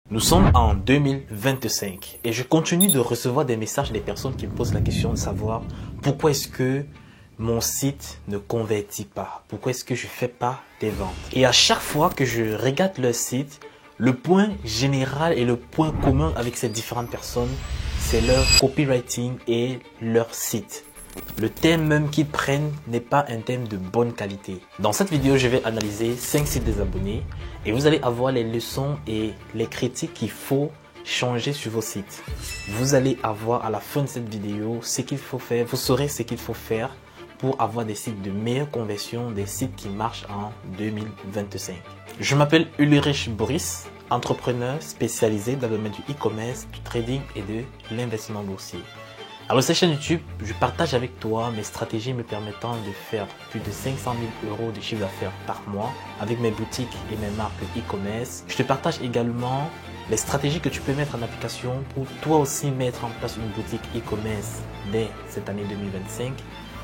Nous sommes en 2025 et je continue de recevoir des messages des personnes qui me posent la question de savoir pourquoi est-ce que mon site ne convertit pas, pourquoi est-ce que je fais pas des ventes. Et à chaque fois que je regarde leur site, le point général et le point commun avec ces différentes personnes, c'est leur copywriting et leur site. Le thème même qu'ils prennent n'est pas un thème de bonne qualité. Dans cette vidéo, je vais analyser 5 sites des abonnés et vous allez avoir les leçons et les critiques qu'il faut changer sur vos sites. Vous allez avoir à la fin de cette vidéo ce qu'il faut faire, vous saurez ce qu'il faut faire pour avoir des sites de meilleure conversion, des sites qui marchent en 2025. Je m'appelle Ulrich Boris, entrepreneur spécialisé dans le domaine du e-commerce, du trading et de l'investissement boursier. Alors, cette chaîne YouTube, je partage avec toi mes stratégies me permettant de faire plus de 500 000 euros de chiffre d'affaires par mois avec mes boutiques et mes marques e-commerce. Je te partage également les stratégies que tu peux mettre en application pour toi aussi mettre en place une boutique e-commerce dès cette année 2025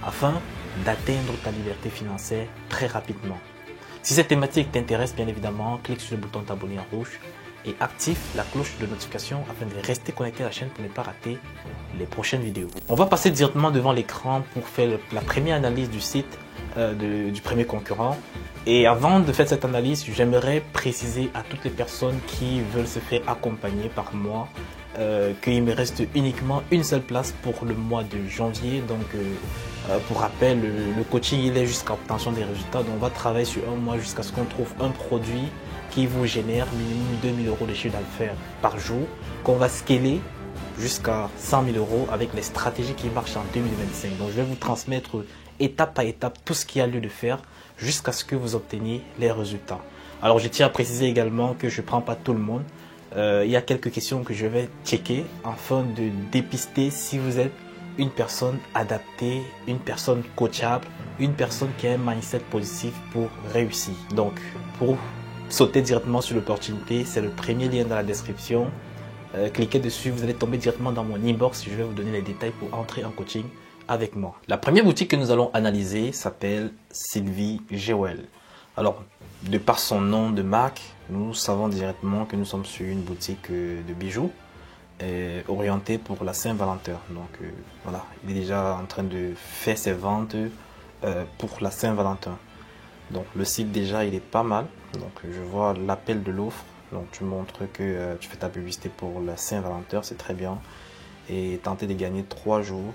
afin d'atteindre ta liberté financière très rapidement. Si cette thématique t'intéresse, bien évidemment, clique sur le bouton t'abonner en rouge et active la cloche de notification afin de rester connecté à la chaîne pour ne pas rater les prochaines vidéos. On va passer directement devant l'écran pour faire la première analyse du site du premier concurrent. Et avant de faire cette analyse, j'aimerais préciser à toutes les personnes qui veulent se faire accompagner par moi qu'il me reste uniquement une seule place pour le mois de janvier. Donc pour rappel, le coaching il est jusqu'à obtention des résultats. Donc on va travailler sur un mois jusqu'à ce qu'on trouve un produit qui vous génère minimum 2000 euros de chiffre d'affaires par jour, qu'on va scaler jusqu'à 100 000 euros avec les stratégies qui marchent en 2025. Donc je vais vous transmettre étape par étape tout ce qu'il y a lieu de faire jusqu'à ce que vous obteniez les résultats. Alors je tiens à préciser également que je ne prends pas tout le monde. Il y a quelques questions que je vais checker afin de dépister si vous êtes une personne adaptée, une personne coachable, une personne qui a un mindset positif pour réussir. Donc pour sauter directement sur l'opportunité, c'est le premier lien dans la description. Cliquez dessus, vous allez tomber directement dans mon inbox. Je vais vous donner les détails pour entrer en coaching avec moi. La première boutique que nous allons analyser s'appelle Sylvie Jewel. Alors, de par son nom de marque, nous savons directement que nous sommes sur une boutique de bijoux orientée pour la Saint-Valentin. Donc voilà, il est déjà en train de faire ses ventes pour la Saint-Valentin. Donc le site déjà il est pas mal. Donc je vois l'appel de l'offre. Donc tu montres que tu fais ta publicité pour la Saint-Valentin, c'est très bien. Et tenter de gagner 3 jours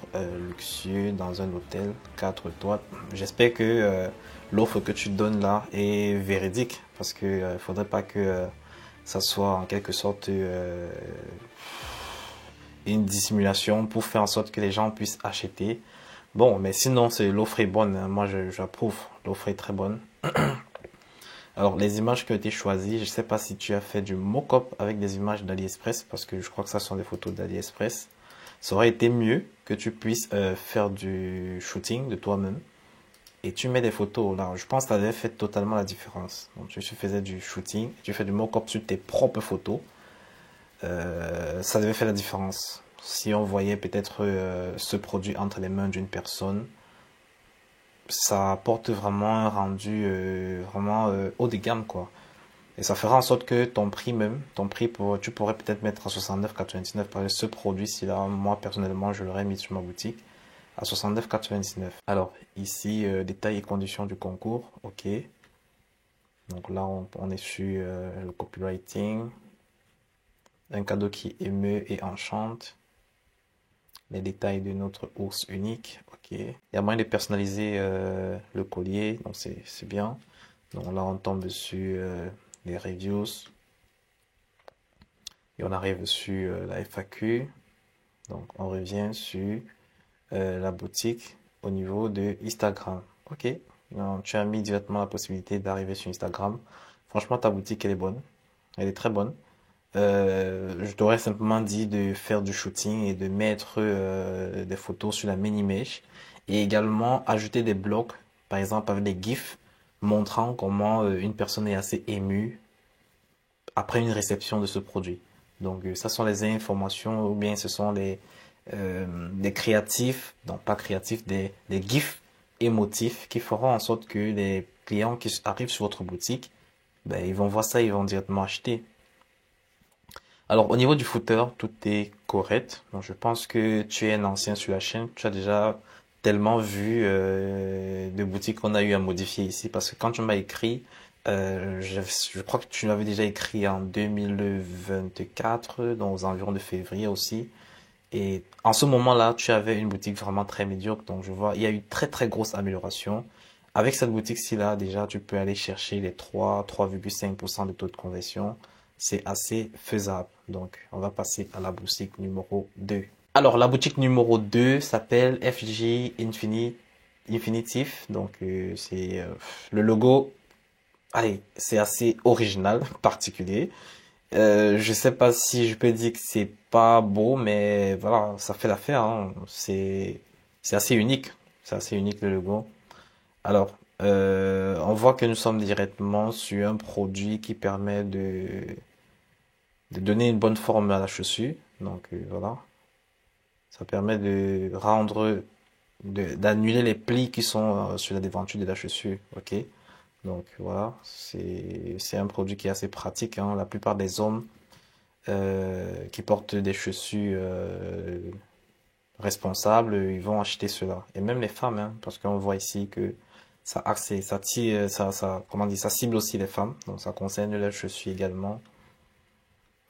luxueux dans un hôtel 4 étoiles. J'espère que l'offre que tu donnes là est véridique. Parce qu'il ne faudrait pas que ça soit en quelque sorte une dissimulation pour faire en sorte que les gens puissent acheter. Bon, mais sinon, l'offre est bonne. Moi, j'approuve. L'offre est très bonne. Alors, les images qui ont été choisies, je ne sais pas si tu as fait du mock-up avec des images d'AliExpress, parce que je crois que ça sont des photos d'AliExpress. Ça aurait été mieux que tu puisses faire du shooting de toi-même. Et tu mets des photos là. Je pense que ça avait fait totalement la différence. Donc, tu faisais du shooting, tu fais du mock-up sur tes propres photos. Ça devait faire la différence. Si on voyait peut-être ce produit entre les mains d'une personne, ça apporte vraiment un rendu vraiment haut de gamme quoi. Et ça fera en sorte que ton prix tu pourrais peut-être mettre à 69,99 parce que ce produit-ci là, moi personnellement, je l'aurais mis sur ma boutique à 69,99. Alors ici, détails et conditions du concours, ok. Donc là, on est sur le copywriting. Un cadeau qui émeut et enchante. Les détails de notre ours unique. Ok. Il y a moyen de personnaliser le collier. Donc c'est bien. Donc là on tombe sur les reviews. Et on arrive sur la FAQ. Donc on revient sur la boutique au niveau de Instagram. Ok. Donc, tu as mis directement la possibilité d'arriver sur Instagram. Franchement ta boutique elle est bonne. Elle est très bonne. Je t'aurais simplement dit de faire du shooting et de mettre des photos sur la main image et également ajouter des blocs, par exemple avec des gifs montrant comment une personne est assez émue après une réception de ce produit. Donc ça sont les informations ou bien ce sont des créatifs, donc pas créatifs, des gifs émotifs qui feront en sorte que les clients qui arrivent sur votre boutique, ben, ils vont voir ça, ils vont directement acheter. Alors, au niveau du footer, tout est correct. Donc, je pense que tu es un ancien sur la chaîne. Tu as déjà tellement vu de boutiques qu'on a eu à modifier ici. Parce que quand tu m'as écrit, je crois que tu l'avais déjà écrit en 2024, dans aux environs de février aussi. Et en ce moment-là, tu avais une boutique vraiment très médiocre. Donc, je vois, il y a eu très, très grosse amélioration. Avec cette boutique-ci là, déjà, tu peux aller chercher les 3,5% de taux de conversion. C'est assez faisable. Donc, on va passer à la boutique numéro 2. Alors, la boutique numéro 2 s'appelle FG Infinitive. Donc, c'est le logo. Allez, c'est assez original, particulier. Je sais pas si je peux dire que c'est pas beau, mais voilà, ça fait l'affaire, hein. C'est assez unique. C'est assez unique le logo. Alors, on voit que nous sommes directement sur un produit qui permet de donner une bonne forme à la chaussure. Donc voilà, ça permet de rendre, d'annuler les plis qui sont sur la déventure de la chaussure. Ok, donc voilà, c'est un produit qui est assez pratique, hein. La plupart des hommes qui portent des chaussures responsables, ils vont acheter cela. Et même les femmes, hein, parce qu'on voit ici que ça tire, comment dire, ça cible aussi les femmes. Donc ça concerne les chaussures également.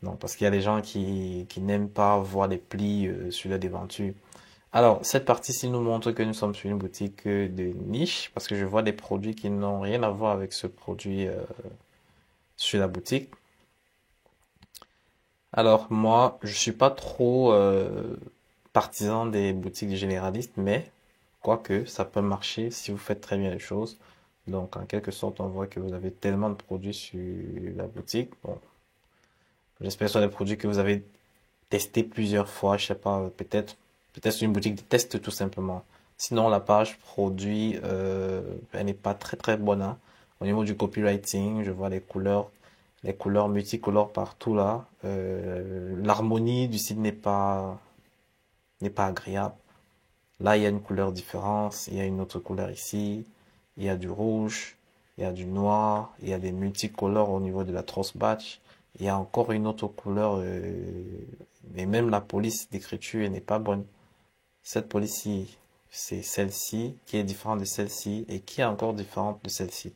Donc parce qu'il y a des gens qui n'aiment pas voir les plis sur la devanture. Alors cette partie-ci nous montre que nous sommes sur une boutique de niche, parce que je vois des produits qui n'ont rien à voir avec ce produit sur la boutique. Alors moi, je suis pas trop partisan des boutiques généralistes, mais quoique ça peut marcher si vous faites très bien les choses. Donc en quelque sorte, on voit que vous avez tellement de produits sur la boutique. Bon, j'espère que ce sont des produits que vous avez testés plusieurs fois. Je sais pas, peut-être c'est une boutique de test tout simplement. Sinon, la page produit, elle n'est pas très très bonne, hein. Au niveau du copywriting, je vois les couleurs multicolores partout là. L'harmonie du site n'est pas agréable. Là, il y a une couleur différente, il y a une autre couleur ici, il y a du rouge, il y a du noir, il y a des multicolores au niveau de la trousse batch, il y a encore une autre couleur, mais même la police d'écriture n'est pas bonne. Cette police-ci, c'est celle-ci qui est différente de celle-ci et qui est encore différente de celle-ci.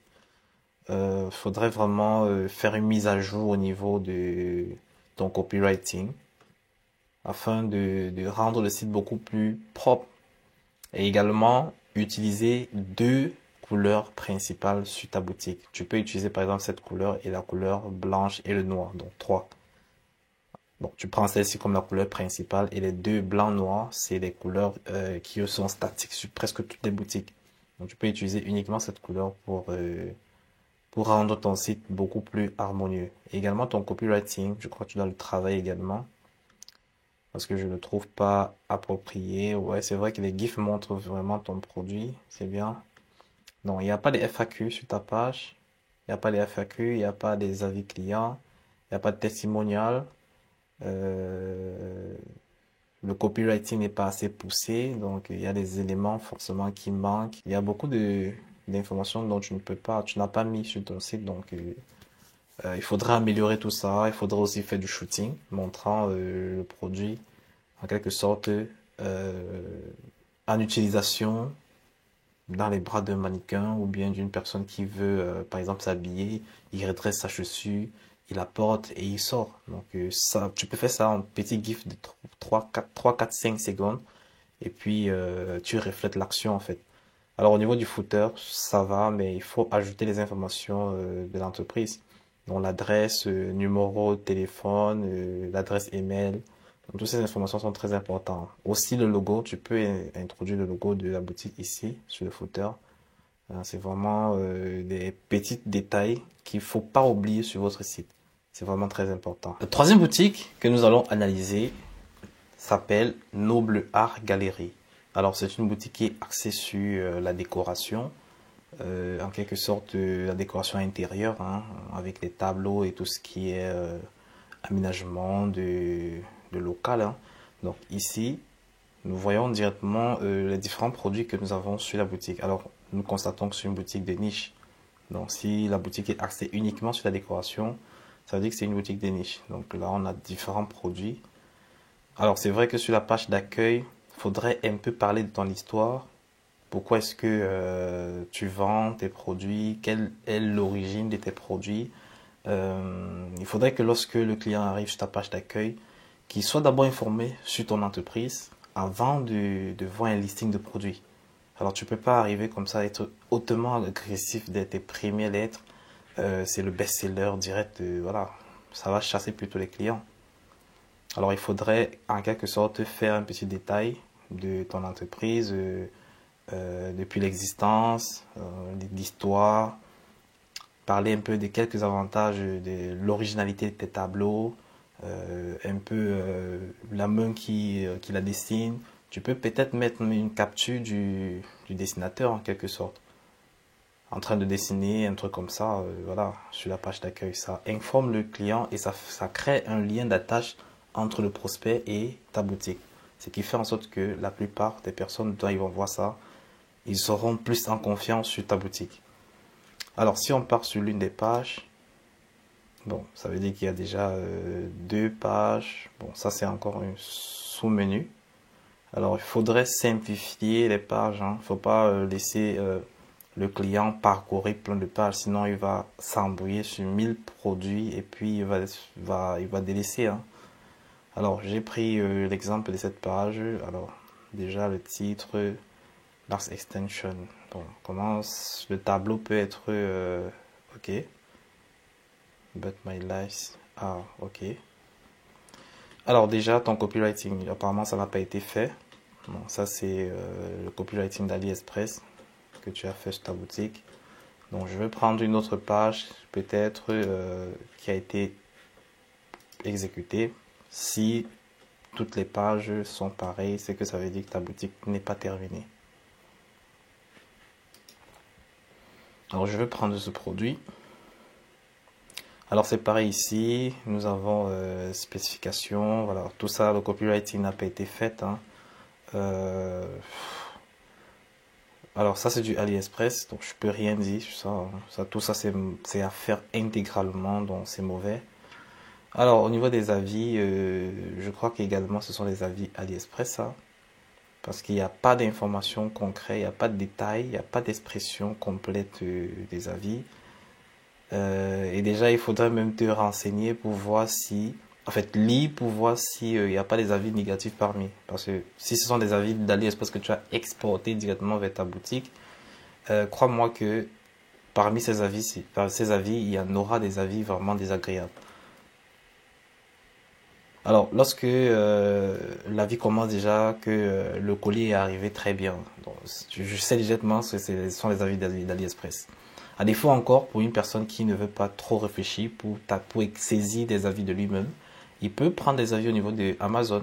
Faudrait vraiment faire une mise à jour au niveau de ton copywriting afin de rendre le site beaucoup plus propre et également utiliser deux couleurs principales sur ta boutique. Tu peux utiliser par exemple cette couleur et la couleur blanche et le noir, donc trois. Bon, tu prends celle-ci comme la couleur principale et les deux blancs noirs, c'est les couleurs qui sont statiques sur presque toutes les boutiques. Donc tu peux utiliser uniquement cette couleur pour rendre ton site beaucoup plus harmonieux. Et également ton copywriting, je crois que tu dois le travailler également parce que je ne le trouve pas approprié. Ouais, c'est vrai que les GIFs montrent vraiment ton produit, c'est bien. Non, il n'y a pas de FAQ sur ta page. Il n'y a pas de FAQ, il n'y a pas des avis clients, il n'y a pas de testimonial. Euh, le copywriting n'est pas assez poussé, donc il y a des éléments forcément qui manquent. Il y a beaucoup de d'informations dont tu n'as pas mis sur ton site, donc il faudra améliorer tout ça. Il faudra aussi faire du shooting, montrant le produit en quelque sorte en utilisation dans les bras d'un mannequin ou bien d'une personne qui veut, par exemple, s'habiller. Il redresse sa chaussure, il la porte et il sort. Donc ça, tu peux faire ça en petit gif de 3, 4, 5 secondes et puis tu reflètes l'action en fait. Alors au niveau du footer, ça va, mais il faut ajouter les informations de l'entreprise. Donc l'adresse, numéro de téléphone, l'adresse email. Donc, toutes ces informations sont très importantes. Aussi le logo, tu peux introduire le logo de la boutique ici sur le footer. C'est vraiment des petits détails qu'il faut pas oublier sur votre site. C'est vraiment très important. La troisième boutique que nous allons analyser s'appelle Noble Art Galerie. Alors c'est une boutique qui est axée sur la décoration, en quelque sorte la décoration intérieure, hein, avec les tableaux et tout ce qui est aménagement de local, hein. Donc ici, nous voyons directement les différents produits que nous avons sur la boutique. Alors nous constatons que c'est une boutique de niche. Donc si la boutique est axée uniquement sur la décoration, Ça veut dire que c'est une boutique de niche. Donc là, on a différents produits. Alors, c'est vrai que sur la page d'accueil, il faudrait un peu parler de ton histoire. Pourquoi est-ce que tu vends tes produits? Quelle est l'origine de tes produits? Il faudrait que lorsque le client arrive sur ta page d'accueil, qu'il soit d'abord informé sur ton entreprise avant de voir un listing de produits. Alors, tu peux pas arriver comme ça, être hautement agressif dès tes premières lettres. C'est le best-seller direct. Voilà, ça va chasser plutôt les clients. Alors, il faudrait en quelque sorte faire un petit détail de ton entreprise depuis l'existence, l'histoire, parler un peu de quelques avantages de l'originalité de tes tableaux, un peu la main qui la dessine. Tu peux peut-être mettre une capture du dessinateur en quelque sorte, en train de dessiner un truc comme ça, voilà, sur la page d'accueil. Ça informe le client et ça crée un lien d'attache entre le prospect et ta boutique. Ce qui fait en sorte que la plupart des personnes, quand ils vont voir ça, ils seront plus en confiance sur ta boutique. Alors, si on part sur l'une des pages, bon, ça veut dire qu'il y a déjà deux pages. Bon, ça c'est encore un sous-menu. Alors, il faudrait simplifier les pages. Il ne faut pas laisser le client parcourir plein de pages, sinon il va s'embrouiller sur 1000 produits et puis il va délaisser. Alors, j'ai pris l'exemple de cette page. Alors, déjà le titre, Last Extension. Bon, comment le tableau peut être ok. But my life. Ah, ok. Alors déjà, ton copywriting, apparemment ça n'a pas été fait. Bon, ça c'est le copywriting d'AliExpress que tu as fait sur ta boutique. Donc je vais prendre une autre page, peut-être qui a été exécutée. Si toutes les pages sont pareilles, c'est que ça veut dire que ta boutique n'est pas terminée. Alors je vais prendre ce produit. Alors c'est pareil ici, nous avons spécification, voilà, tout ça, le copywriting n'a pas été fait. Alors ça c'est du AliExpress, donc je peux rien dire sur ça, tout ça c'est à faire intégralement, donc c'est mauvais. Alors au niveau des avis, je crois qu'également ce sont des avis AliExpress, ça, parce qu'il n'y a pas d'informations concrètes, il n'y a pas de détails, il n'y a pas d'expression complète des avis. Et déjà, il faudrait même te renseigner pour voir si, en fait, lire pour voir s'il n'y a pas des avis négatifs parmi. Parce que si ce sont des avis d'AliExpress que tu as exportés directement vers ta boutique, crois-moi que parmi ces avis, il y en aura des avis vraiment désagréables. Alors, lorsque l'avis commence déjà que le colis est arrivé très bien, donc, je sais directement que ce sont les avis d'AliExpress. À défaut encore, pour une personne qui ne veut pas trop réfléchir pour saisir des avis de lui-même, il peut prendre des avis au niveau de Amazon.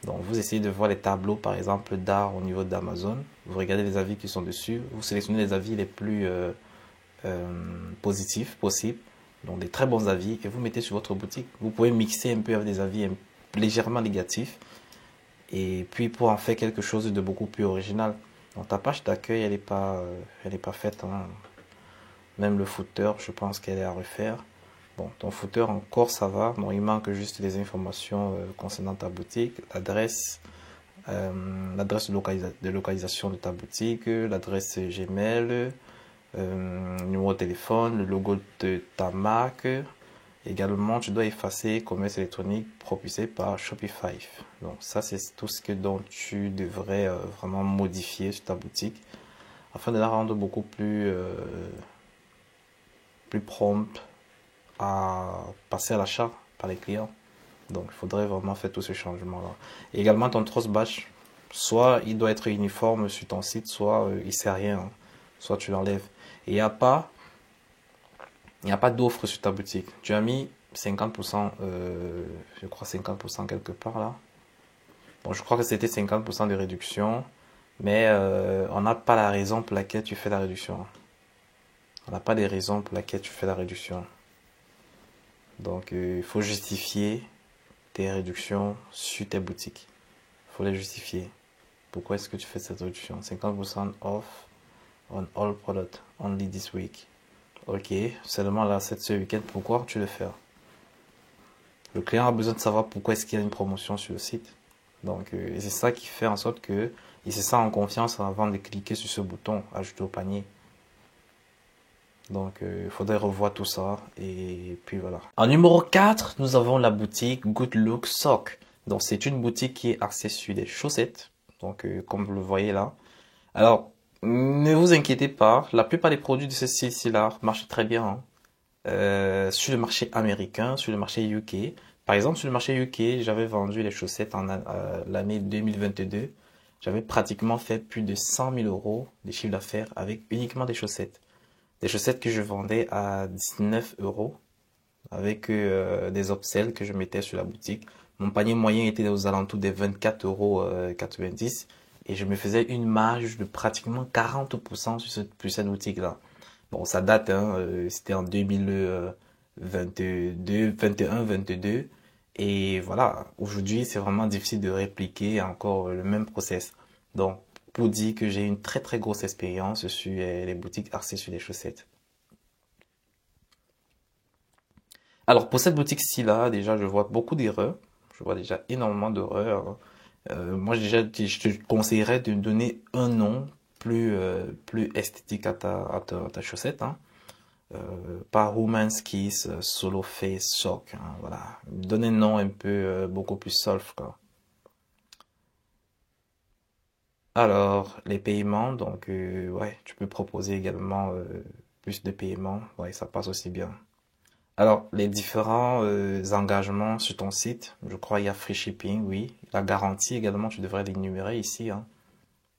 Donc vous essayez de voir les tableaux par exemple d'art au niveau d'Amazon, vous regardez les avis qui sont dessus, vous sélectionnez les avis les plus positifs possibles, donc des très bons avis, et vous mettez sur votre boutique. Vous pouvez mixer un peu avec des avis légèrement négatifs, et puis pour en faire quelque chose de beaucoup plus original. Donc ta page d'accueil elle est pas faite. Même le footer, je pense qu'elle est à refaire. Bon, ton footer encore ça va. Bon, il manque juste les informations concernant ta boutique, l'adresse, l'adresse de localisation de ta boutique, l'adresse Gmail, numéro de téléphone, le logo de ta marque. Également, tu dois effacer commerce électronique propulsé par Shopify. Donc ça, c'est tout ce dont tu devrais vraiment modifier sur ta boutique afin de la rendre beaucoup plus prompt à passer à l'achat par les clients. Donc il faudrait vraiment faire tous ces changements-là. Et également ton trust batch, soit il doit être uniforme sur ton site, soit il ne sert à rien, soit tu l'enlèves. Et il n'y a pas d'offre sur ta boutique. Tu as mis 50%, je crois 50% quelque part là. Bon, je crois que c'était 50% de réduction, mais on n'a pas la raison pour laquelle tu fais la réduction. On n'a pas des raisons pour lesquelles tu fais la réduction. Donc, il faut justifier tes réductions sur tes boutiques. Il faut les justifier. Pourquoi est-ce que tu fais cette réduction? 50% off on all products only this week. Ok, seulement là, ce week-end, pourquoi tu le fais? Le client a besoin de savoir pourquoi est-ce qu'il y a une promotion sur le site. Donc, c'est ça qui fait en sorte que il se sent en confiance avant de cliquer sur ce bouton ajouter au panier. Donc, il faudrait revoir tout ça. Et puis voilà. En numéro 4, nous avons la boutique Good Look Sock. Donc, c'est une boutique qui est axée sur des chaussettes. Donc, comme vous le voyez là. Alors, ne vous inquiétez pas. La plupart des produits de ce style-ci-là marchent très bien, hein. Sur le marché américain, sur le marché UK. Par exemple, sur le marché UK, j'avais vendu les chaussettes en l'année 2022. J'avais pratiquement fait plus de 100 000 euros de chiffre d'affaires avec uniquement des chaussettes. Des chaussettes que je vendais à 19 euros avec des upsells que je mettais sur la boutique. Mon panier moyen était aux alentours des 24,90 euros et je me faisais une marge de pratiquement 40% sur cette boutique-là. Bon, ça date, hein, c'était en 2022, 21, 22. Et voilà, aujourd'hui, c'est vraiment difficile de répliquer encore le même process. Donc, pour dire que j'ai une très très grosse expérience sur les boutiques axées sur les chaussettes. Alors, pour cette boutique-ci là, déjà, je vois beaucoup d'erreurs. Je vois déjà énormément d'erreurs, hein. Moi, déjà, je te conseillerais de donner un nom plus esthétique à ta chaussette, hein. Pas Woman's Kiss, Solo Face Sock, hein, voilà. Donner un nom un peu beaucoup plus soft, quoi. Alors, les paiements, donc, ouais, tu peux proposer également plus de paiements, ouais, ça passe aussi bien. Alors, les différents engagements sur ton site, je crois il y a free shipping, oui. La garantie également, tu devrais l'énumérer ici, hein.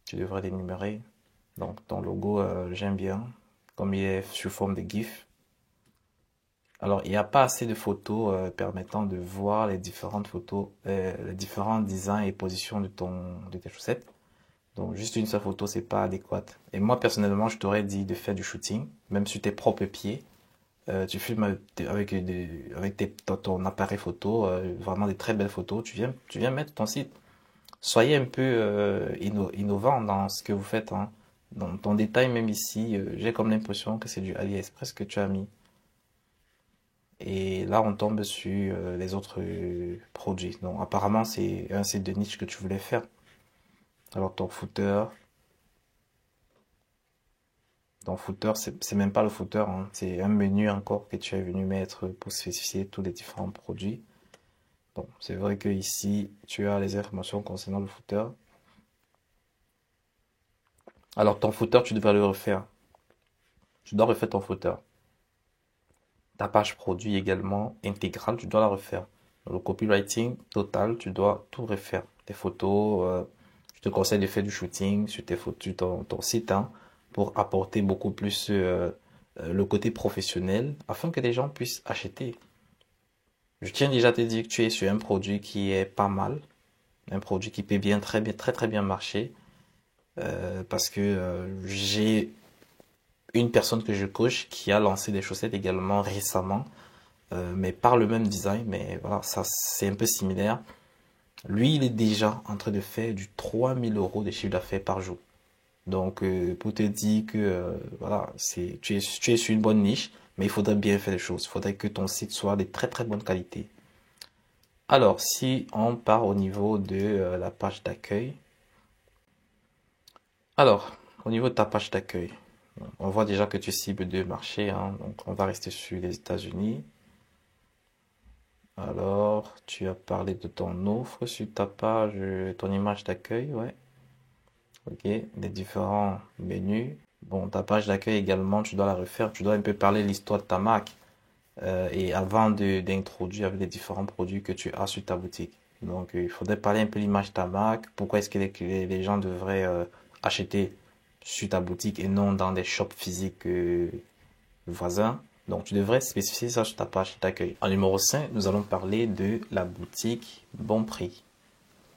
Tu devrais l'énumérer. Donc, ton logo, j'aime bien, comme il est sous forme de GIF. Alors, il n'y a pas assez de photos permettant de voir les différentes photos, les différents designs et positions de tes chaussettes. Donc, juste une seule photo, c'est pas adéquat. Et moi, personnellement, je t'aurais dit de faire du shooting, même sur tes propres pieds. Tu filmes ton appareil photo, vraiment des très belles photos. Tu viens mettre ton site. Soyez un peu innovant dans ce que vous faites, hein. Dans ton détail, même ici, j'ai comme l'impression que c'est du AliExpress que tu as mis. Et là, on tombe sur les autres produits. Donc, apparemment, c'est un site de niche que tu voulais faire. Alors, ton footer, c'est même pas le footer, hein. C'est un menu encore que tu es venu mettre pour spécifier tous les différents produits. Bon, c'est vrai que ici, tu as les informations concernant le footer. Alors, ton footer, tu devrais le refaire. Tu dois refaire ton footer. Ta page produit également intégrale, tu dois la refaire. Le copywriting total, tu dois tout refaire. Tes photos, je te conseille de faire du shooting sur tes photos, sur ton site, hein, pour apporter beaucoup plus le côté professionnel afin que les gens puissent acheter. Je tiens déjà à te dire que tu es sur un produit qui est pas mal, un produit qui peut bien, très très bien marcher, parce que j'ai une personne que je coach qui a lancé des chaussettes également récemment, mais par le même design, mais voilà, ça c'est un peu similaire. Lui, il est déjà en train de faire du 3000 euros de chiffre d'affaires par jour. Donc, pour te dire que voilà, tu es sur une bonne niche, mais il faudrait bien faire les choses. Il faudrait que ton site soit de très très bonne qualité. Alors, si on part au niveau de la page d'accueil, alors, au niveau de ta page d'accueil, on voit déjà que tu cibles deux marchés, hein, donc on va rester sur les États-Unis. Alors, tu as parlé de ton offre sur ta page, ton image d'accueil, ouais. Ok, des différents menus. Bon, ta page d'accueil également, tu dois la refaire. Tu dois un peu parler de l'histoire de ta marque et avant d'introduire avec les différents produits que tu as sur ta boutique. Donc, il faudrait parler un peu de l'image de ta marque. Pourquoi est-ce que les gens devraient acheter sur ta boutique et non dans des shops physiques voisins. Donc, tu devrais spécifier ça sur ta page d'accueil. En numéro 5, nous allons parler de la boutique Bon Prix.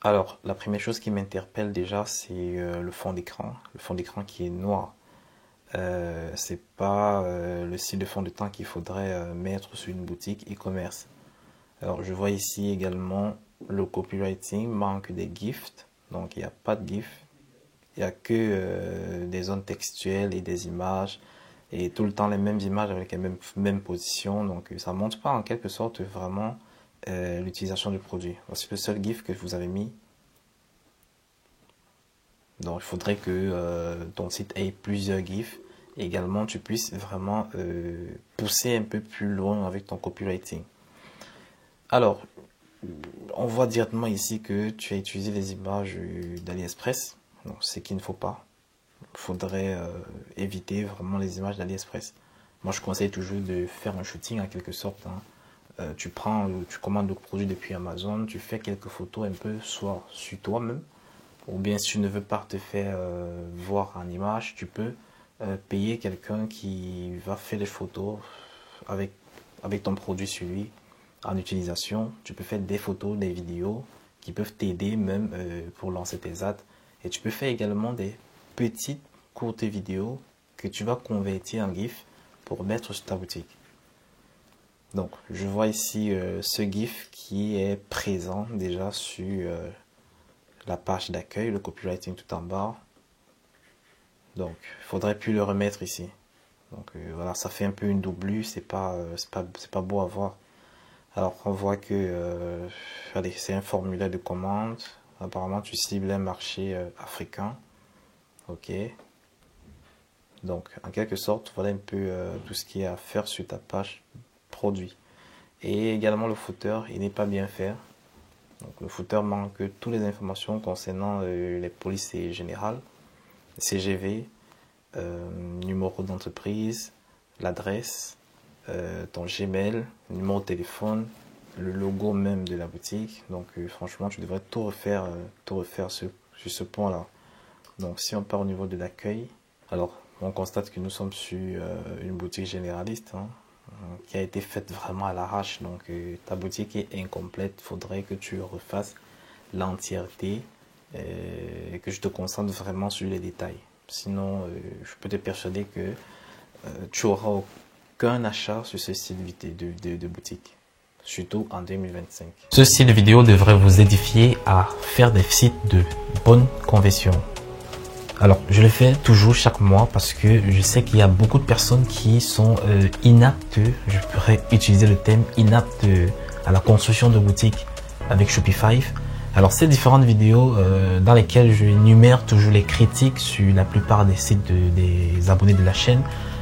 Alors, la première chose qui m'interpelle déjà, c'est le fond d'écran. Le fond d'écran qui est noir. C'est pas le style de fond de teint qu'il faudrait mettre sur une boutique e-commerce. Alors, je vois ici également le copywriting manque des gifts. Donc, il n'y a pas de gif. Il n'y a que des zones textuelles et des images. Et tout le temps les mêmes images avec les mêmes positions. Donc, ça montre pas en quelque sorte vraiment l'utilisation du produit. Voici le seul GIF que vous avez mis. Donc il faudrait que ton site ait plusieurs GIFs. Et également tu puisses vraiment pousser un peu plus loin avec ton copywriting. Alors, on voit directement ici que tu as utilisé les images d'AliExpress. Donc ce qu'il ne faut pas. Il faudrait éviter vraiment les images d'AliExpress. Moi je conseille toujours de faire un shooting en quelque sorte. Tu commandes le produit depuis Amazon, tu fais quelques photos un peu, soit sur toi-même, ou bien si tu ne veux pas te faire voir en image, tu peux payer quelqu'un qui va faire les photos avec ton produit sur lui en utilisation. Tu peux faire des photos, des vidéos qui peuvent t'aider même pour lancer tes ads. Et tu peux faire également des petites courtes vidéos que tu vas convertir en GIF pour mettre sur ta boutique. Donc, je vois ici ce GIF qui est présent déjà sur la page d'accueil, le copywriting tout en bas. Donc, il faudrait plus le remettre ici. Donc, voilà, ça fait un peu une doublure, c'est pas beau à voir. Alors, on voit que allez, c'est un formulaire de commande. Apparemment, tu cibles un marché africain. Ok. Donc, en quelque sorte, voilà un peu tout ce qu'il y a à faire sur ta page produit. Et également le footer, il n'est pas bien fait. Donc le footer manque toutes les informations concernant les polices générales, CGV, numéro d'entreprise, l'adresse, ton Gmail, le numéro de téléphone, le logo même de la boutique. Donc franchement, tu devrais tout refaire sur ce point-là. Donc si on part au niveau de l'accueil, alors on constate que nous sommes sur une boutique généraliste, qui a été faite vraiment à l'arrache. Donc ta boutique est incomplète, il faudrait que tu refasses l'entièreté et que je te concentre vraiment sur les détails. Sinon, je peux te persuader que tu n'auras aucun achat sur ce style de boutique, surtout en 2025. Ce style de vidéo devrait vous édifier à faire des sites de bonne conversion. Alors, je le fais toujours chaque mois parce que je sais qu'il y a beaucoup de personnes qui sont inaptes, je pourrais utiliser le terme inaptes à la construction de boutiques avec Shopify. Alors, ces différentes vidéos dans lesquelles je énumère toujours les critiques sur la plupart des sites des abonnés de la chaîne.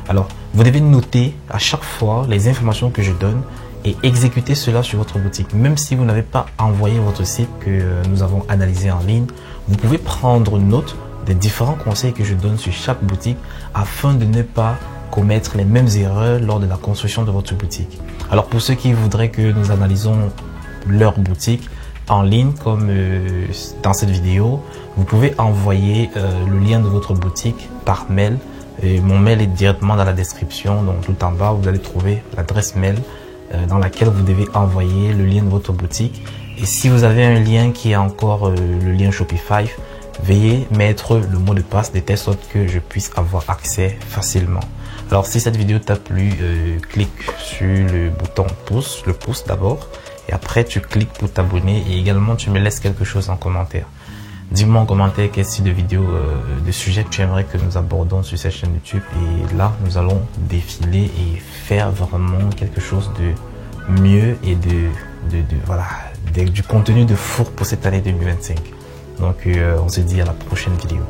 Alors, vous devez noter à chaque fois les informations que je donne et exécuter cela sur votre boutique. Même si vous n'avez pas envoyé votre site que nous avons analysé en ligne, vous pouvez prendre note des différents conseils que je donne sur chaque boutique afin de ne pas commettre les mêmes erreurs lors de la construction de votre boutique. Alors pour ceux qui voudraient que nous analysons leur boutique en ligne comme dans cette vidéo, vous pouvez envoyer le lien de votre boutique par mail. Et mon mail est directement dans la description, donc tout en bas vous allez trouver l'adresse mail dans laquelle vous devez envoyer le lien de votre boutique. Et si vous avez un lien qui est encore le lien Shopify, veuillez mettre le mot de passe de telle sorte que je puisse avoir accès facilement. Alors si cette vidéo t'a plu, clique sur le bouton pouce, le pouce d'abord, et après tu cliques pour t'abonner et également tu me laisses quelque chose en commentaire. Dis-moi en commentaire quel style de vidéo, de sujet tu aimerais que nous abordons sur cette chaîne YouTube, et là nous allons défiler et faire vraiment quelque chose de mieux et du contenu de four pour cette année 2025. Donc on se dit à la prochaine vidéo.